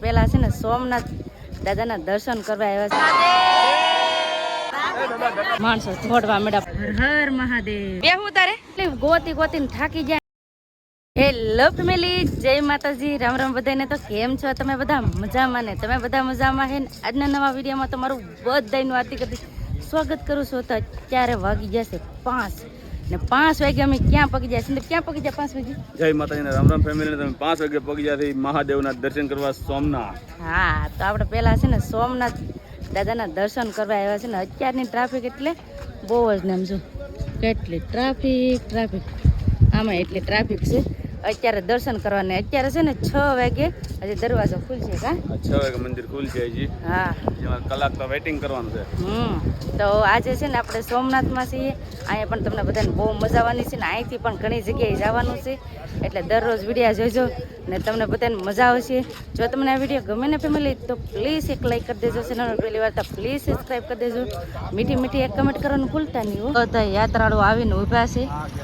પહેલા છે ને સોમનાથ દાદાના દર્શન કરવા આવ્યા છે। માણસો થોડવા મેડા હર મહાદેવ બેહું તારે ગોતી ગોતીને થાકી જાય। હેલો ફેમિલી, જય માતાજી, રામ રામ બધાને। તો કેમ છો તમે બધા? મજામાં ને? તમે બધા મજામાં હે ને? આજના નવા વિડીયોમાં તમારું બધાનું આરતી કરતી સ્વાગત કરું છું। તો અત્યારે વાગી જશે 5 ને 5 વાગે અમે ક્યાં પગી જાય છે? ક્યાં પગી જાય 5 વાગે? જય માતાજી, રામ રામ ફેમિલી। તમે 5 વાગે પગી જાય મહાદેવના દર્શન કરવા સોમનાથ। હા, તો આપણે પહેલા છે ને સોમનાથ દાદાના દર્શન કરવા આવ્યા છે ને અત્યારની ટ્રાફિક એટલે બહુ જ ને આમ જો કેટલી ટ્રાફિક આમાં એટલી ટ્રાફિક છે। અત્યારે દર્શન કરવાને અત્યારે છે ને 6 વાગે હજી દરવાજો ખુલશે કા 6 વાગે મંદિર ખુલશે હજી। હા, કલાક તો વેઇટિંગ કરવાનું છે। તો આજે છે ને આપણે સોમનાથમાં છીએ। અહીંયા પણ તમને બધાને બહુ મજા આવવાની છે ને અહીંથી પણ ઘણી જગ્યાએ જવાનું છે। એટલે દરરોજ વિડીયો જોજો ને તમને બધાને મજા આવશે। જો તમને આ વિડીયો ગમે ને ફેમિલી તો પ્લીઝ એક લાઈક કરી દેજો। ચેનલ પહેલી વાર તો પ્લીઝ સબસ્ક્રાઈબ કરી દેજો। મીઠી એક કમેન્ટ કરવાનું ભૂલતા નહીં। બધા યાત્રાળુ આવીને ઊભા છે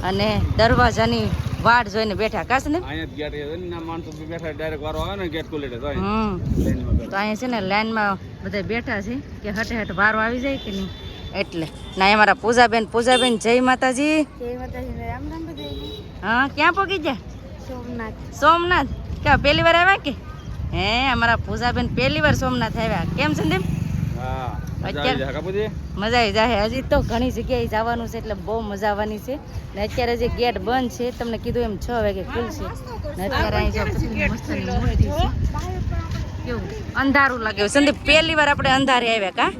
અને દરવાજાની વાટ જોઈને બેઠા કાશ ને અહીંયા ગેટ ના માણસો બેઠા ડાયરેક્ટ વારો આવે ને ગેટ ખોલે તો અહીંયા છે ને લાઈનમાં બધા બેઠા છે કે હટે વારો આવી જાય કે નહીં એટલે ના અમારા પૂજાબેન જય માતાજી। જય માતાજી, રામ રામ બધાય। હા, ક્યાં પહોંચી ગયા? સોમનાથ ક્યાં પહેલી વાર આવ્યા કે? હે, અમારા પૂજાબેન પહેલી વાર સોમનાથ આવ્યા। કેમ સંદીપ? હા, અત્યારે મજા આવી જાય। હજી તો ઘણી જગ્યાએ જવાનું છે એટલે બહુ મજા આવવાની છે ને અત્યારે જે ગેટ બંધ છે તમને કીધું એમ 6 વાગે ખુલશે ને અત્યારે અહીં જો મસ્તની મૂર્તિ છે। કેવું અંધારું લાગે સંદીપ? પહેલી વાર આપણે અંધારે આવ્યા કા?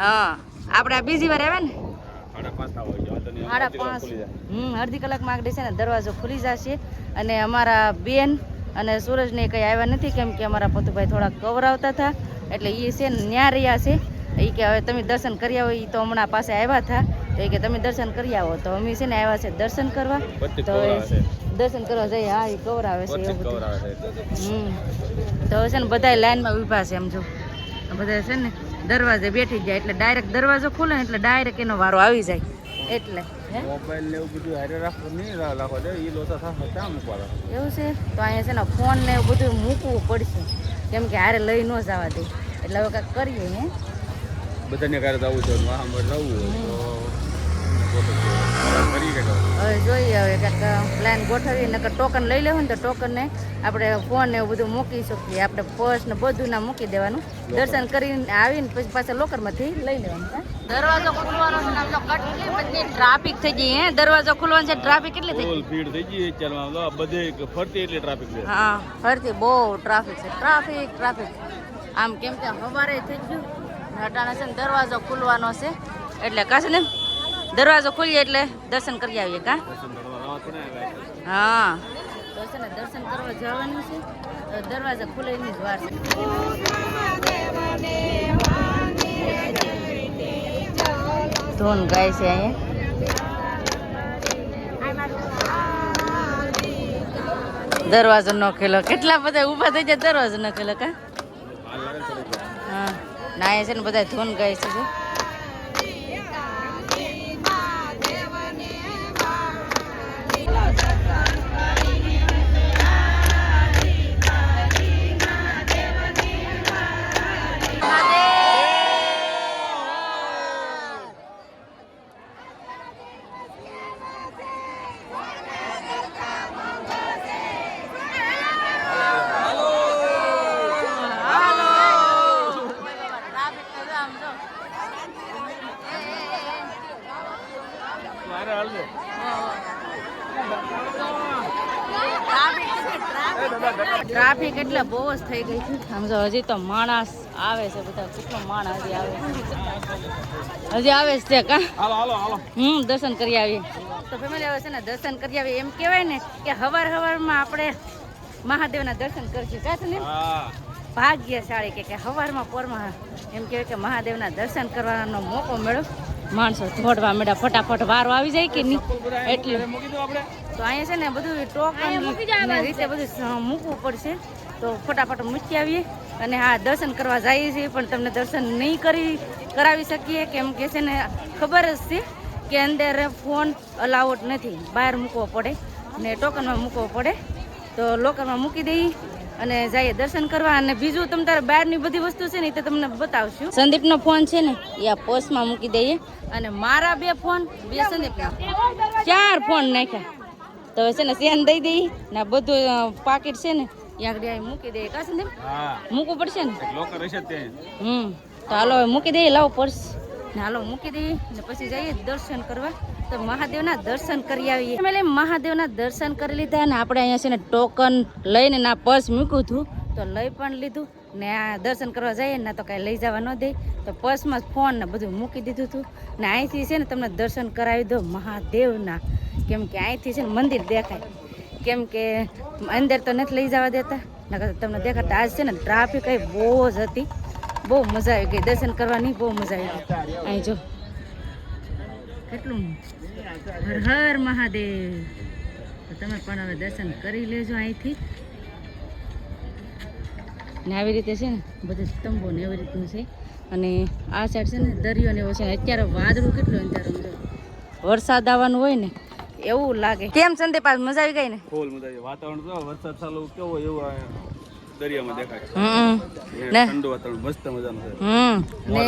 હા, આપણે આ બીજી વાર આવ્યા ને 5:30 અડધી કલાકમાં આગળ છે ને દરવાજો ખુલી જશે। અને અમારા બેન અને સૂરજને કંઈ આવ્યા નથી કેમ કે અમારા પતુભાઈ થોડા કવરાવતા હતા એટલે એ છે ને ન્યા રહ્યા છે। એ કે હવે તમે દર્શન કરી આવો। એ તો હમણાં પાસે આવ્યા હતા તો એ કે તમે દર્શન કરી આવો તો અમે છે ને આવ્યા છે દર્શન કરવા। તો દર્શન કરવા જઈએ। હા, એ કવરાવે છે એવું બધું। તો છે ને બધા લાઈનમાં ઊભા છે। એમ જો બધા છે ને દરવાજે બેઠી જાય એટલે ડાયરેક્ટ દરવાજો ખોલે ને એટલે ડાયરેક્ટ એનો વારો આવી જાય એટલે મોબાઈલ ને એવું બધું હારે રાખો નહીં રાખો દે ઈ લોસા થાશે ક્યાં મૂકવા એવું છે। તો અહીંયા છે ને ફોન ને એવું બધું મૂકવું પડશે કેમ કે હારે લઈ ન જવા દે એટલે હવે કાંઈક કરીએ હે બધાને કારે જવું છે મહામર જવું હોય તો હવે જોઈએ હવે કાંઈક પ્લાન ગોઠવીએ નકર ટોકન લઈ લેવું ને તો ટોકનને આપણે ફોન ને એવું બધું મૂકી શકીએ। આપણે પર્સ ને બધું ના મૂકી દેવાનું દર્શન કરીને આવીને પછી પાછા લોકરમાંથી લઈ લેવાનું। દરવાજો ખુલવાનો છે આમ તો કેટલી બધી ટ્રાફિક થઈ ગઈ હે દરવાજો ખુલવાનો છે ટ્રાફિક કેટલી થઈ ગઈ ભીડ થઈ ગઈ ચાલવા બધે ફરતી એટલી ટ્રાફિક છે। હા, ફરતી બહુ ટ્રાફિક છે ટ્રાફિક આમ કેમ કે સવારે થઈ ગયું અટાણે છે ને દરવાજો ખુલવાનો છે એટલે કાશે ને દરવાજો ખુલીએ એટલે દર્શન કરી આવીએ કા? હા, તો છે ને દર્શન કરવા જવાનું છે દરવાજા ખુલે એની જ વાર છે। ધૂન ગાય છે અહીંયા દરવાજો ન ખોલો કેટલા બધા ઊભા થઈ જાય દરવાજો ન ખોલો કા? હા, ના અહીંયા છે ને બધા ધૂન ગાય છે જો ટ્રાફિક એટલે બહુ જ થઈ ગઈ છે। સમજો હજી તો માણસ આવે છે બધા કેટલો માણસ હજી આવે છે કા? દર્શન કરી આવીએ તો ફેમિલી આવે છે ને દર્શન કરી આવીએ એમ કહેવાય ને કે હવારમાં આપણે મહાદેવના દર્શન કરશું કા ને ભાગ્યશાળી કે હવારમાં પોરમાં એમ કહેવાય કે મહાદેવના દર્શન કરવાનો મોકો મળ્યો। માણસો થોડવા મેળા ફટાફટ વારો આવી જાય કે નહીં એટલે તો અહીંયા છે ને બધું ટોકન રીતે બધું મૂકવું પડશે તો ફટાફટ મૂકી આવીએ। અને હા, દર્શન કરવા જઈએ છીએ પણ તમને દર્શન નહીં કરાવી શકીએ કેમ કે છે ને ખબર જ છે કે અંદર ફોન અલાઉડ નથી, બહાર મૂકવો પડે ને ટોકનમાં મૂકવો પડે। તો લોકરમાં મૂકી દઈએ અને જઈએ દર્શન કરવા. અને બીજું તમ તારે બહારની બધી વસ્તુ છે ને એ તો તમને બતાવશું. સંદીપનો ફોન છે ને એ આ પર્સમાં મૂકી દઈએ અને મારા 2 ફોન 2 સંદીપના 4 ફોન નાખ્યા. તો હવે છે ને સેન દઈ દઈએ ને આ બધું પાકીટ છે ને એ આગળ અહીં મૂકી દઈએ. કા સંદીપ મૂકવું પડશે ને લોકર હશે તે. તો હાલો હવે મૂકી દઈએ. લાવો પર્સ ને હાલો મૂકી દઈએ ને પછી જઈએ દર્શન કરવા. તો મહાદેવના દર્શન કરી આવીએ. એટલે મહાદેવના દર્શન કરી લીધા અને આપણે અહીંયા છે ને ટોકન લઈને ના પર્સ મૂક્યું હતું તો લઈ પણ લીધું ને આ દર્શન કરવા જઈએ ને તો કાંઈ લઈ જવા ન દે તો પર્સમાં ફોન ને બધું મૂકી દીધું હતું. ને અહીંથી છે ને તમને દર્શન કરાવી દો મહાદેવના, કેમ કે અહીંથી છે ને મંદિર દેખાય, કેમ કે અંદર તો નથી લઈ જવા દેતા નકર તમને દેખાતા. આજ છે ને ટ્રાફિક કઈ બહુ જ હતી, બહુ મજા આવી ગઈ દર્શન કરવાની, બહુ મજા આવી ગઈ. અહીં જો કેટલું હર હર મહાદેવ. તો તમે પણ હવે દર્શન કરી લેજો અહીંથી. ને આવી રીતે છે ને બધું સ્તંભો ને એવી રીતનું છે. અને આ સાઈડ છે ને દરિયો ને એવો છે. અત્યારે વાદળું કેટલું અંધારું, વરસાદ આવવાનું હોય ને એવું લાગે. કેમ સંદીપ આજ મજા આવી ગઈ ને? ફૂલ મજા આવી. વાતાવરણ તો વરસાદ ચાલુ કેવો એવું દરિયામાં દેખાય. ને ઠંડુ વાતાવરણ મસ્ત મજાનું છે. ને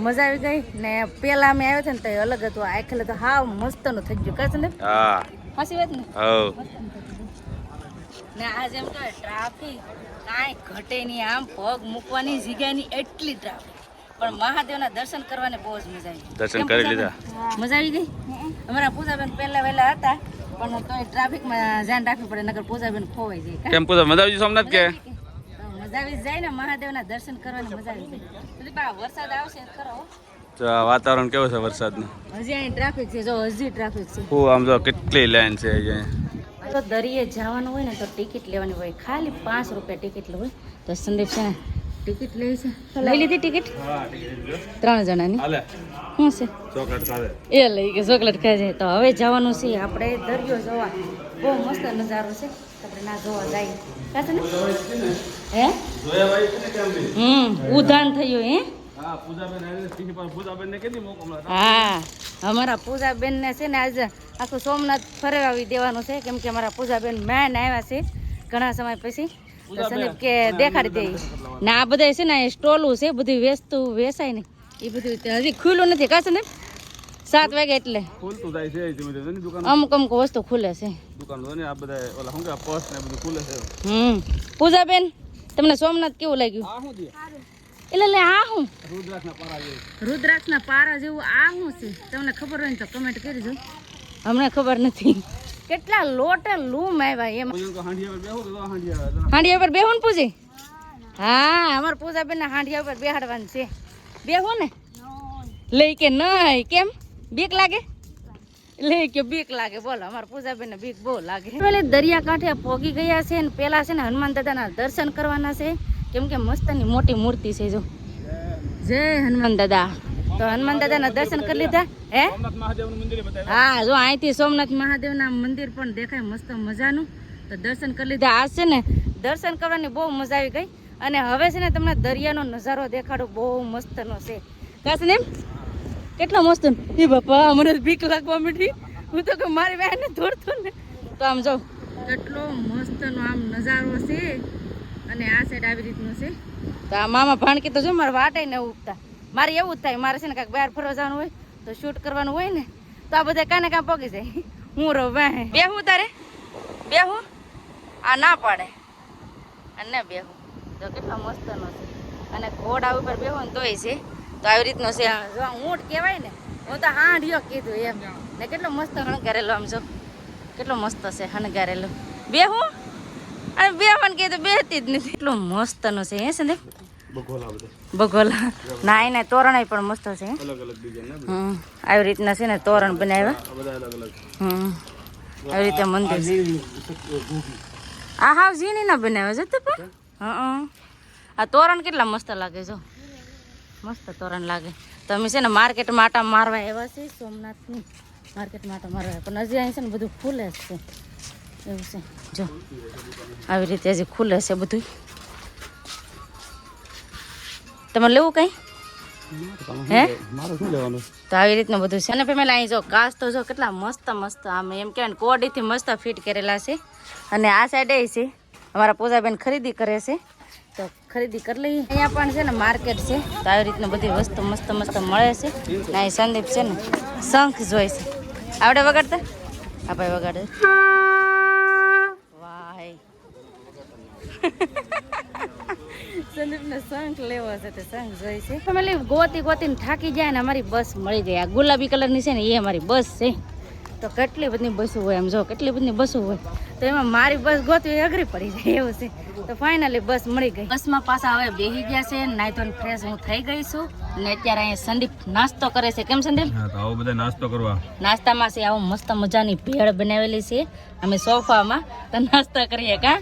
મજા આવી ગઈ. ને પેલા અમે આવ્યા હતા ને તો અલગ હતું. આ ખેલે તો હાવ મસ્ત નું થઈ ગયું. કાશે ને? હા સાચી વાત ને? હા. ને આજ એમ કહે ટ્રાફિક કાંઈ ઘટે નહીં. આમ પગ મૂકવાની જગ્યાની એટલી ટ્રાફિક, પણ મહાદેવના દર્શન કરવાને બહુ જ મજા આવી. દર્શન કરી લીધા? મજા આવી ગઈ. અમારા પૂજાબેન પહેલા વહેલા હતા પણ તો ટ્રાફિકમાં ધ્યાન રાખવું પડે નકર પૂજાબેન ખોવાઈ જાય. કેમ પૂજા મજા આવી સોમનાથ કે? મજા આવી જાય ને મહાદેવના દર્શન કરવાની મજા આવી જાય. એટલે બા વરસાદ આવશે ખરો. તો આ વાતાવરણ કેવું છે વરસાદનું? હજી અહીં ટ્રાફિક છે, જો હજી ટ્રાફિક છે. હું આમ જો કેટલી લાઈન છે અહીંયા. તો દરિયે જવાનું હોય ને તો ટિકિટ લેવાની હોય, ખાલી 5 રૂપિયા ટિકિટ હોય. તો સંદીપ છે ને ટિકિટ લે છે. લઈ લીધી ટિકિટ? 3 જણાની. શું છે? ચોકલેટ ખાવે. એ લઈ કે ચોકલેટ ખાય છે. તો હવે જવાનું છે આપણે દરિયો જોવા. બહુ મસ્ત નજારો છે. આપણે ના જોવા જાય કાશે ને? હે ઉધાન થયું હે? હા અમારા પૂજાબેન ને છે ને આજે આખું સોમનાથ ફરવાવી દેવાનું છે, કેમ કે અમારા પૂજાબેન મેન આવ્યા છે ઘણા સમય પછી. તો સંદીપ કે દેખાડી દે ને આ બધા છે ને સ્ટોલું છે, બધી વસ્તુ વેચાય ને એ બધું હજી ખુલ્લું નથી. કાશે ને 7 વાગે એટલે અમુક અમુક વસ્તુ ખુલે છે. પૂજાબેન તમને સોમનાથ કેવું લાગ્યું? એટલે આ હું રુદ્રાક્ષના પારા જેવું આ શું છે? તમને ખબર હોય ને તો કમેન્ટ કરજો. અમને ખબર નથી. કેટલા લોટે લૂમ આવ્યા એમ. હાંડિયા પર બેહું ને પૂજી? હા અમારા પૂજાબેન ના હાંડિયા ઉપર બેહાડવાનું છે. બેહું ને? લઈ કે નહીં? કેમ બીક લાગે? લઈ કે બીક લાગે? બોલો અમારા પૂજાબેન ને બીક બહુ લાગે. પેલે દરિયા કાંઠે પોગી ગયા છે ને પેલા છે ને હનુમાન દાદાના દર્શન કરવાના છે, કેમ કે મસ્તની મોટી મૂર્તિ છે. જો જય હનુમાન દાદા. તો હનુમાન દાદાના દર્શન કરી લીધા હે? હા જો અહીંથી સોમનાથ મહાદેવના મંદિર પણ દેખાય મસ્ત મજાનું. તો દર્શન કરી લીધા. આજ છે ને દર્શન કરવાની બહુ મજા આવી ગઈ. અને હવે છે ને તમને દરિયાનો નજારો દેખાડો, બહુ મસ્તનો છે. કાશે ને કેટલો મસ્ત. એ બાપા મને બીક લાગવા માંડી. હું તો કે મારી બહેનને દોડતું ને. તો આમ જો કેટલો મસ્તનો આમ નજારો છે. અને આ સાઈડ આવી રીતનું છે. તો આ મામા ભાણકી તો જો મારે વાટે ને ઉગતા. મારે એવું જ થાય, મારે છે ને કાંઈક બહાર ફરવા જવાનું હોય તો શૂટ કરવાનું હોય ને તો આ બધા કાને કાં પગી જાય. હું રહું વાહે બેહું તારે બેહું? આ ના પાડે અને બેહું. તો કેટલો મસ્તનો છે. અને ઘોડા ઉપર બેહું ને તોય છે. તો આવી રીતનો છે. જો ઊંટ કહેવાય ને, હું તો હાંડિયો કીધું એમ. ને કેટલો મસ્ત હણગારેલો આમ જો કેટલો મસ્ત છે હણગારેલો. બેહું અને બેહવાનું કીધું બેહતી જ નથી. એટલો મસ્તનો છે હે સંદીપ? બગોલા ના ના તોરણ પણ મસ્ત છે. આવી રીતના છે ને તોરણ બનાવ્યા. આવી રીતે મંદિર આ હાવ ઝીણી ના બનાવ્યા છે પણ. આ તોરણ કેટલા મસ્ત લાગે. જો મસ્ત તોરણ લાગે. તો અમે છે ને માર્કેટમાં આટા મારવા એવા છે. સોમનાથની માર્કેટમાં આટા મારવા પણ હજી અહીં છે ને બધું ખુલે જ છે એવું છે. જો આવી રીતે હજી ખુલે છે બધું. તમારે લેવું કઈ હે? તો આવી રીતનું બધું છે ને પેલા અહીં જો કાચ તો જો કેટલા મસ્ત મસ્ત આમ એમ કહેવાય ને કોડીથી મસ્ત ફિટ કરેલા છે. અને આ સાઈડ એ છે અમારા પૂજાબેન ખરીદી કરે છે તો ખરીદી કરી લઈએ. અહીંયા પણ છે ને માર્કેટ છે તો આવી રીતની બધી વસ્તુ મસ્ત મસ્ત મળે છે. ને અહીં સંદીપ છે ને શંખ જોઈ છે. આવડે વગાડતા? હા ભાઈ વગાડે. વાહ સંદીપને શંખ લેવો છે તો શંખ જોઈ છે. ફેમિલી ગોતી ગોતીને થાકી જાય ને અમારી બસ મળી ગઈ. આ ગુલાબી કલરની છે ને એ અમારી બસ છે. તો કેટલી બધી બસો હોય એમ જો કેટલી બધી બસો હોય તો એમાં મારી બસ ગોતવી અઘરી પડી જાય એવું છે. તો ફાઇનલી બસ મળી ગઈ. બસમાં પાછા હવે બેસી ગયા છે. નાઈ તો ફ્રેશ હું થઈ ગઈ છું ને અત્યારે અહીંયા સંદીપ નાસ્તો કરે છે. કેમ સંદીપ? હા તો આવો બધા નાસ્તો કરવા. નાસ્તામાં છે આવો મસ્ત મજાની ભેળ બનાવેલી છે. અમે સોફામાં તો નાસ્તો કરીએ કા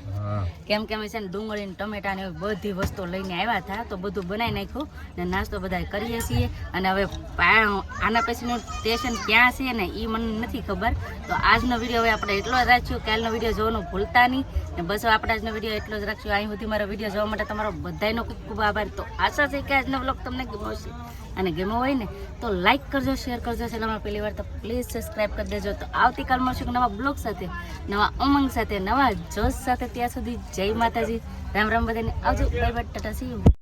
કેમ કે અમે છે ને ડુંગળી ને ટમેટા ને એવી બધી વસ્તુ લઈને આવ્યા હતા તો બધું બનાવી નાખ્યું ને નાસ્તો બધા કરીએ છીએ. અને હવે આના પછીનું સ્ટેશન ક્યાં છે ને એ મને નથી ખબર. તો આજનો વિડીયો હવે આપણે એટલો જ રાખ્યો. કાલનો વિડીયો જોવાનું ભૂલતા નહીં ને બસ આપણે આજનો વિડીયો એટલો જ રાખ્યો. અહીં સુધી મારો વિડીયો જોવા માટે તમારો બધાનો ખૂબ ખૂબ આભાર. તો આશા છે કે આજનો વ્લોગ તમને ગમ્યો હશે અને ગમ્યો હોય ને તો લાઈક કરજો, શેર કરજો. ચેનલમાં પહેલી વાર તો પ્લીઝ સબસ્ક્રાઈબ કરી દેજો. તો આવતીકાલ મળશું નવા બ્લોગ સાથે, નવા ઉમંગ સાથે, નવા જોશ સાથે. ત્યાં સુધી જય માતાજી, રામ રામ બધાને. આવજો, bye bye, Tata, C you.